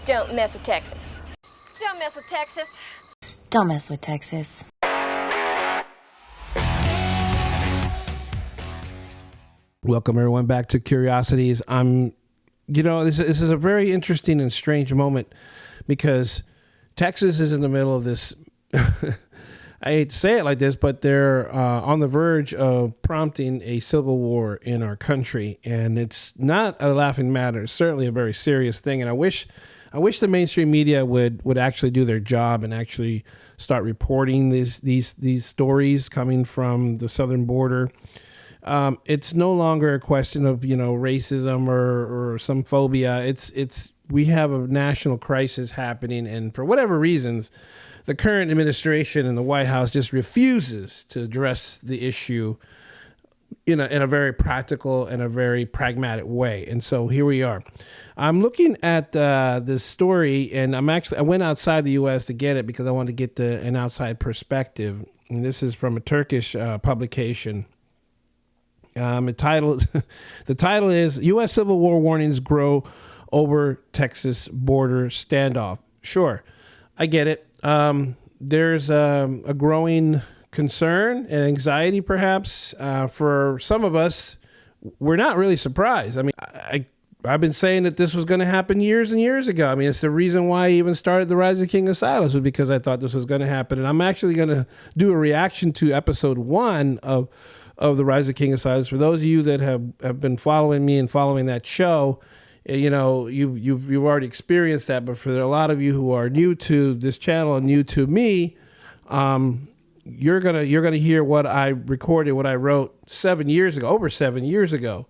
Don't mess with Texas. Don't mess with Texas. Don't mess with Texas. Welcome everyone back to Curiosities. This is a very interesting and strange moment because Texas is in the middle of this. I hate to say it like this, but they're on the verge of prompting a civil war in our country, and it's not a laughing matter. It's certainly a very serious thing, and I wish the mainstream media would actually do their job and actually start reporting these stories coming from the southern border. It's no longer a question of, racism or some phobia. We have a national crisis happening, and for whatever reasons, the current administration and the White House just refuses to address the issue in a very practical and a very pragmatic way. And so here we are. I'm looking at this story, and I went outside the U.S. to get it because I wanted to get an outside perspective. And this is from a Turkish publication. The title is U.S. Civil War Warnings Grow Over Texas Border Standoff. Sure, I get it. There's a growing concern and anxiety, perhaps, for some of us. We're not really surprised. I mean, I've been saying that this was going to happen years and years ago. I mean, it's the reason why I even started the Rise of King Asilas, was because I thought this was going to happen. And I'm actually going to do a reaction to episode 1 of the Rise of King Asilas. For those of you that have been following me and following that show, you've already experienced that. But for a lot of you who are new to this channel and new to me, you're gonna hear what I recorded, what I wrote over 7 years ago,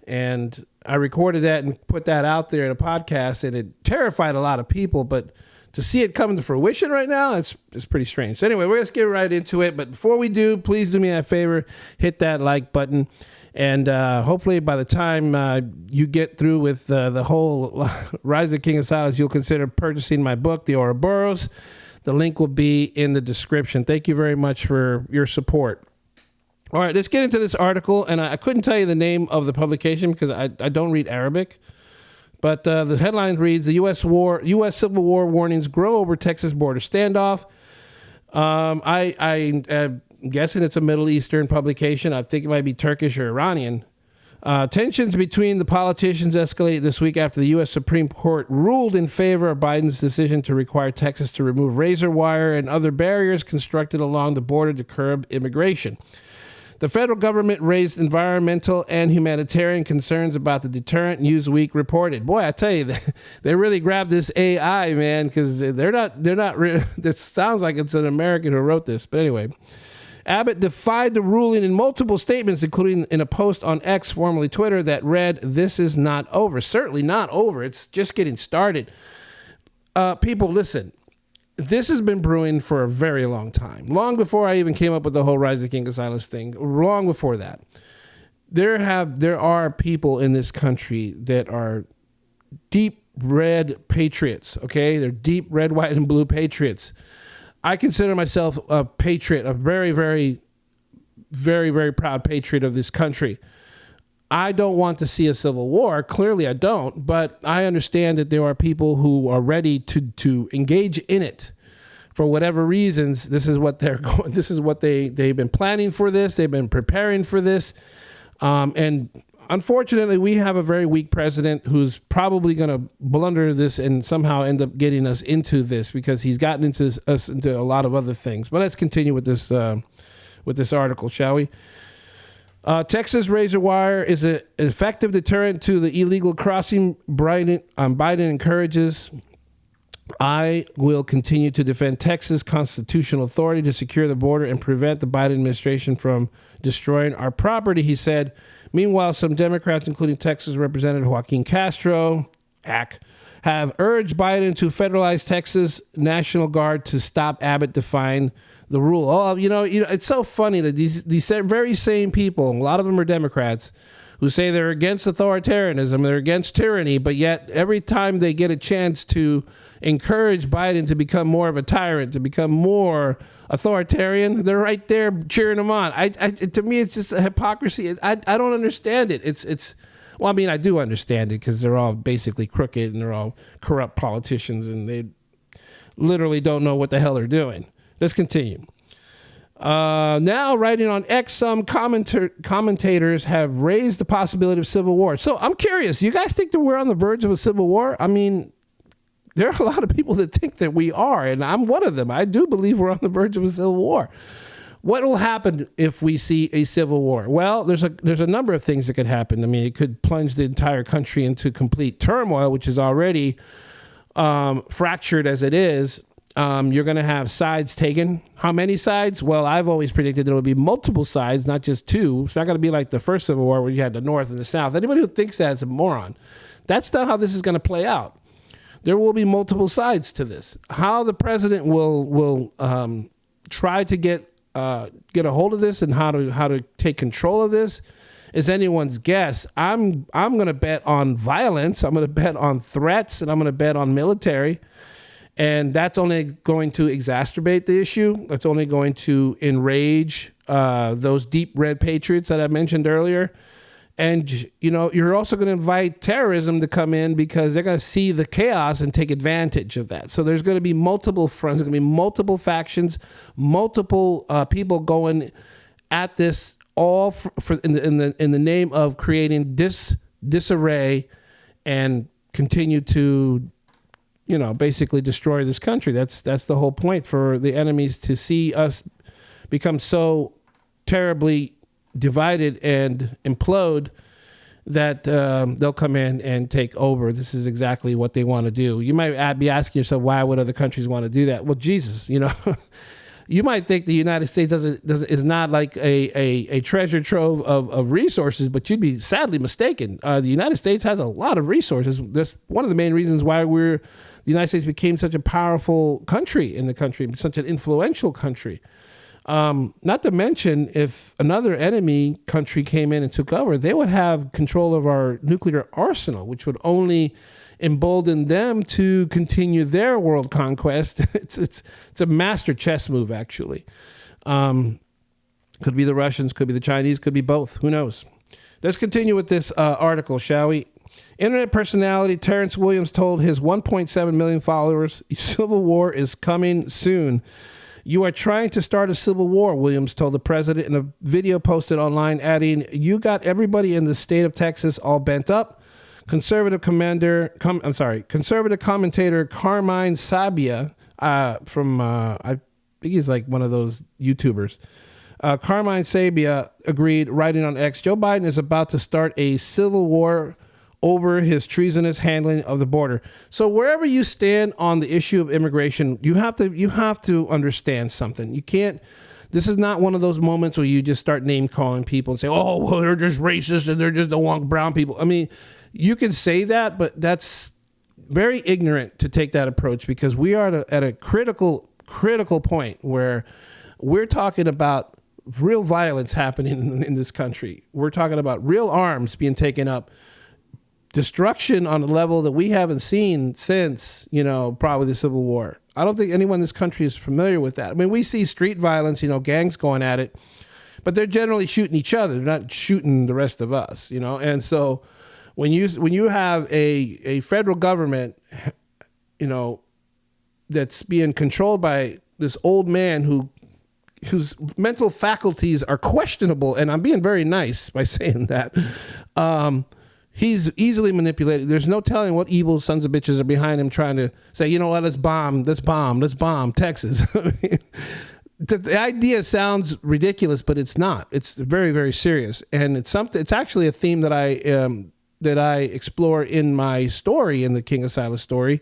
and I recorded that and put that out there in a podcast, and it terrified a lot of people. But to see it come to fruition right now, it's pretty strange. So anyway, let's get right into it. But before we do, please do me a favor, hit that like button. And hopefully by the time you get through with the whole Rise of King Asilas, you'll consider purchasing my book, The Ouroboros. The link will be in the description. Thank you very much for your support. All right, let's get into this article. And I couldn't tell you the name of the publication because I don't read Arabic. But the headline reads, the U.S. Civil War Warnings Grow Over Texas Border Standoff. I'm guessing it's a Middle Eastern publication. I think it might be Turkish or Iranian. Tensions between the politicians escalated this week after the U.S. Supreme Court ruled in favor of Biden's decision to require Texas to remove razor wire and other barriers constructed along the border to curb immigration. The federal government raised environmental and humanitarian concerns about the deterrent, Newsweek reported. Boy, I tell you, they really grabbed this AI, man, because they're not. It sounds like it's an American who wrote this. But anyway, Abbott defied the ruling in multiple statements, including in a post on X, formerly Twitter, that read, "This is not over." Certainly not over. It's just getting started. People, listen. This has been brewing for a very long time. Long before I even came up with the whole Rise of King Asilas thing. Long before that. There are people in this country that are deep red patriots, okay? They're deep red, white, and blue patriots. I consider myself a patriot, a very, very, very, very proud patriot of this country. I don't want to see a civil war. Clearly I don't, but I understand that there are people who are ready to engage in it for whatever reasons. This is what they're going. This is what they've been planning for this. They've been preparing for this. And unfortunately, we have a very weak president who's probably going to blunder this and somehow end up getting us into this because he's gotten us into a lot of other things. But let's continue with this article, shall we? Texas razor wire is an effective deterrent to the illegal crossing. Biden encourages, "I will continue to defend Texas' constitutional authority to secure the border and prevent the Biden administration from destroying our property," he said. Meanwhile, some Democrats, including Texas Representative Joaquin Castro, have urged Biden to federalize Texas National Guard to stop Abbott defying the rule. Oh, it's so funny that these very same people, a lot of them are Democrats, who say they're against authoritarianism, they're against tyranny, but yet every time they get a chance to encourage Biden to become more of a tyrant, to become more authoritarian, they're right there cheering him on. To me, it's just a hypocrisy. I don't understand it. Well, I mean, I do understand it because they're all basically crooked and they're all corrupt politicians and they literally don't know what the hell they're doing. Let's continue. Now, writing on X, some commentators have raised the possibility of civil war. So I'm curious, you guys think that we're on the verge of a civil war? I mean, there are a lot of people that think that we are, and I'm one of them. I do believe we're on the verge of a civil war. What will happen if we see a civil war? Well, there's a number of things that could happen. I mean, it could plunge the entire country into complete turmoil, which is already fractured as it is. You're going to have sides taken. How many sides? Well, I've always predicted there will be multiple sides, not just two. It's not going to be like the first Civil War where you had the North and the South. Anybody who thinks that is a moron. That's not how this is going to play out. There will be multiple sides to this. How the president will try to get a hold of this and how to take control of this is anyone's guess. I'm going to bet on violence. I'm going to bet on threats, and I'm going to bet on military. And that's only going to exacerbate the issue. That's only going to enrage those deep red patriots that I mentioned earlier. And, you know, you're also going to invite terrorism to come in because they're going to see the chaos and take advantage of that. So there's going to be multiple fronts. There's going to be multiple factions, multiple people going at this all in the name of creating disarray and continue to, you know, basically destroy this country. That's the whole point, for the enemies to see us become so terribly divided and implode that they'll come in and take over. This is exactly what they want to do. You might be asking yourself, why would other countries want to do that? Well, Jesus, you know, you might think the United States is not like a treasure trove of resources, but you'd be sadly mistaken. The United States has a lot of resources. That's one of the main reasons why the United States became such a powerful country in the country, such an influential country. Not to mention, if another enemy country came in and took over, they would have control of our nuclear arsenal, which would only embolden them to continue their world conquest. It's a master chess move, actually. Could be the Russians, could be the Chinese, could be both. Who knows? Let's continue with this article, shall we? Internet personality Terrence Williams told his 1.7 million followers, "Civil war is coming soon. You are trying to start a civil war," Williams told the president in a video posted online, adding, "You got everybody in the state of Texas all bent up." Conservative commentator Carmine Sabia from I think he's like one of those YouTubers. Carmine Sabia agreed, writing on X, "Joe Biden is about to start a civil war over his treasonous handling of the border." So wherever you stand on the issue of immigration, you have to understand something. You can't. This is not one of those moments where you just start name calling people and say, "Oh, well, they're just racist and they're just don't want brown people." I mean, you can say that, but that's very ignorant to take that approach, because we are at a critical point where we're talking about real violence happening in this country. We're talking about real arms being taken up. Destruction on a level that we haven't seen since, probably the Civil War. I don't think anyone in this country is familiar with that. I mean, we see street violence, gangs going at it, but they're generally shooting each other. They're not shooting the rest of us, And so when you have a federal government, that's being controlled by this old man whose mental faculties are questionable, and I'm being very nice by saying that, he's easily manipulated. There's no telling what evil sons of bitches are behind him trying to say, you know what, let's bomb Texas. I mean, the idea sounds ridiculous, but it's not. It's very, very serious. And it's actually a theme that I explore in my story, in the King Asilas story.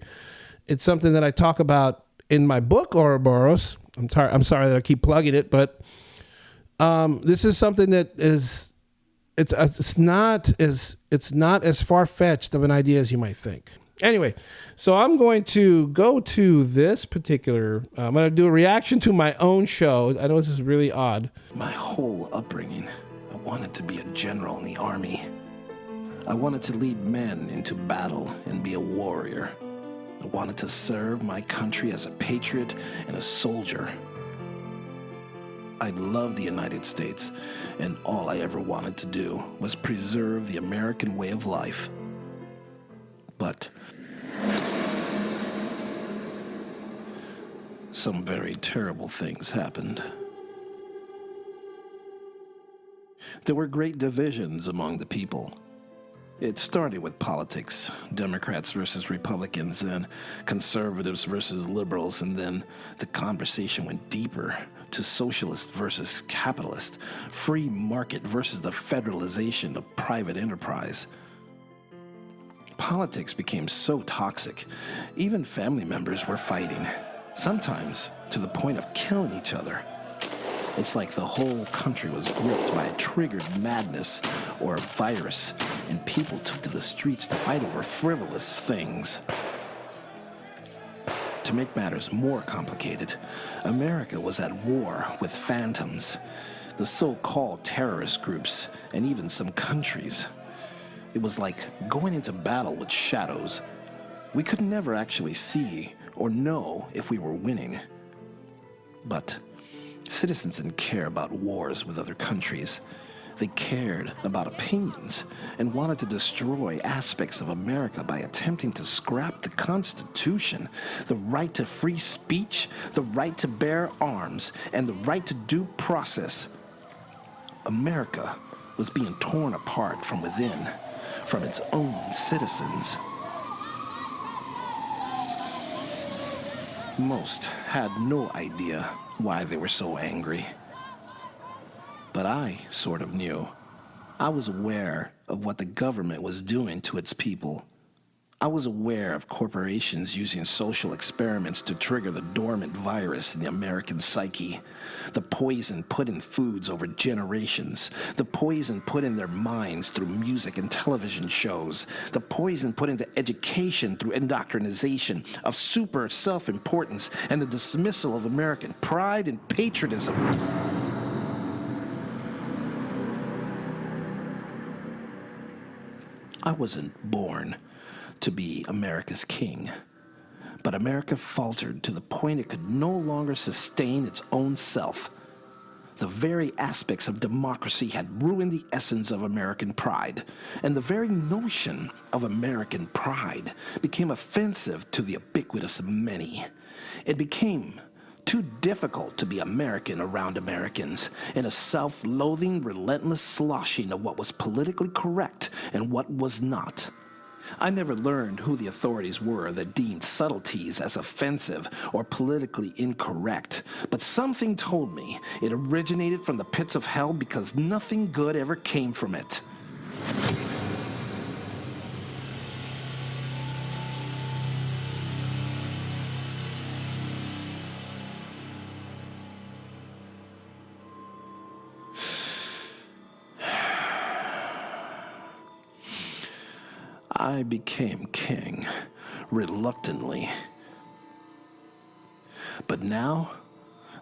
It's something that I talk about in my book, Ouroboros. I'm sorry that I keep plugging it, but this is something that is, it's not as far-fetched of an idea as you might think. Anyway, so I'm going to go to this particular, I'm going to do a reaction to my own show. I know this is really odd. My whole upbringing, I wanted to be a general in the army. I wanted to lead men into battle and be a warrior. I wanted to serve my country as a patriot and a soldier. I loved the United States, and all I ever wanted to do was preserve the American way of life. But some very terrible things happened. There were great divisions among the people. It started with politics, Democrats versus Republicans, then conservatives versus liberals, and then the conversation went deeper to socialist versus capitalist, free market versus the federalization of private enterprise. Politics became so toxic, even family members were fighting, sometimes to the point of killing each other. It's like the whole country was gripped by a triggered madness or a virus, and people took to the streets to fight over frivolous things. To make matters more complicated, America was at war with phantoms, the so-called terrorist groups, and even some countries. It was like going into battle with shadows. We could never actually see or know if we were winning. But citizens didn't care about wars with other countries. They cared about opinions and wanted to destroy aspects of America by attempting to scrap the Constitution, the right to free speech, the right to bear arms, and the right to due process. America was being torn apart from within, from its own citizens. Most had no idea why they were so angry. But I sort of knew. I was aware of what the government was doing to its people. I was aware of corporations using social experiments to trigger the dormant virus in the American psyche. The poison put in foods over generations. The poison put in their minds through music and television shows. The poison put into education through indoctrination of super self-importance and the dismissal of American pride and patriotism. I wasn't born to be America's king, but America faltered to the point it could no longer sustain its own self. The very aspects of democracy had ruined the essence of American pride, and the very notion of American pride became offensive to the ubiquitous many. It became too difficult to be American around Americans, in a self-loathing, relentless sloshing of what was politically correct and what was not. I never learned who the authorities were that deemed subtleties as offensive or politically incorrect, but something told me it originated from the pits of hell because nothing good ever came from it. I became king, reluctantly. But now,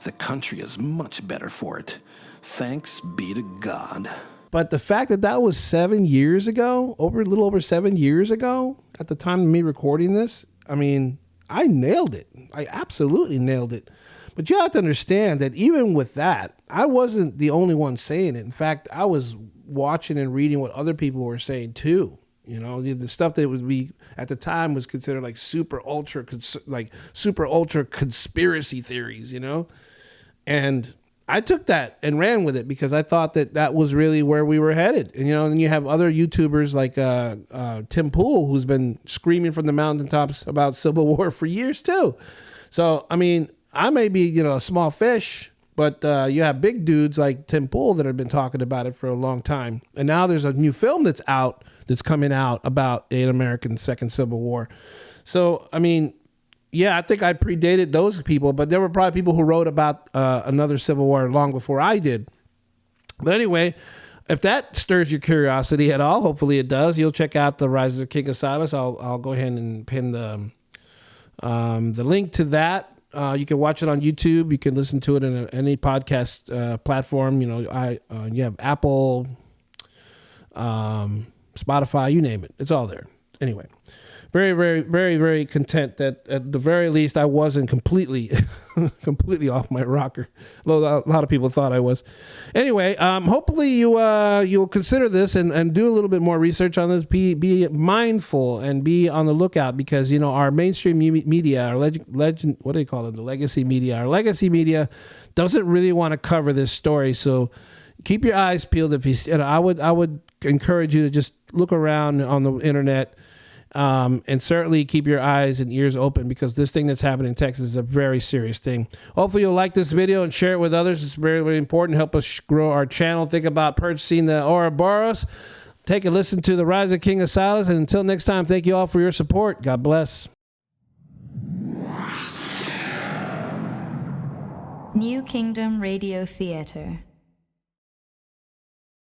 the country is much better for it. Thanks be to God. But the fact that that was 7 years ago, a little over 7 years ago, at the time of me recording this, I mean, I nailed it. I absolutely nailed it. But you have to understand that even with that, I wasn't the only one saying it. In fact, I was watching and reading what other people were saying too. You know, the stuff that would be at the time was considered like super ultra conspiracy theories, you know? And I took that and ran with it because I thought that that was really where we were headed. And, you know, then you have other YouTubers like Tim Pool, who's been screaming from the mountaintops about civil war for years too. So, I mean, I may be, you know, a small fish, but you have big dudes like Tim Pool that have been talking about it for a long time. And now there's a new film that's coming out about an American second civil war. So, I mean, yeah, I think I predated those people, but there were probably people who wrote about another civil war long before I did. But anyway, if that stirs your curiosity at all, hopefully it does, you'll check out the Rise of King Asilas. I'll go ahead and pin the link to that. You can watch it on YouTube. You can listen to it in any podcast platform. You know, you have Apple, Spotify, you name it. It's all there. Anyway, very, very, very, very content that at the very least I wasn't completely off my rocker. Although a lot of people thought I was. Anyway, hopefully you'll consider this and do a little bit more research on this. Be mindful and be on the lookout, because our mainstream media, our legend, what do they call it? The legacy media. Our legacy media doesn't really want to cover this story, so keep your eyes peeled. I would encourage you to just look around on the internet. And certainly keep your eyes and ears open, because this thing that's happening in Texas is a very serious thing. Hopefully you'll like this video and share it with others. It's very, very important. Help us grow our channel. Think about purchasing the Ouroboros. Take a listen to the Rise of King Asilas. And until next time, thank you all for your support. God bless. New Kingdom Radio Theater.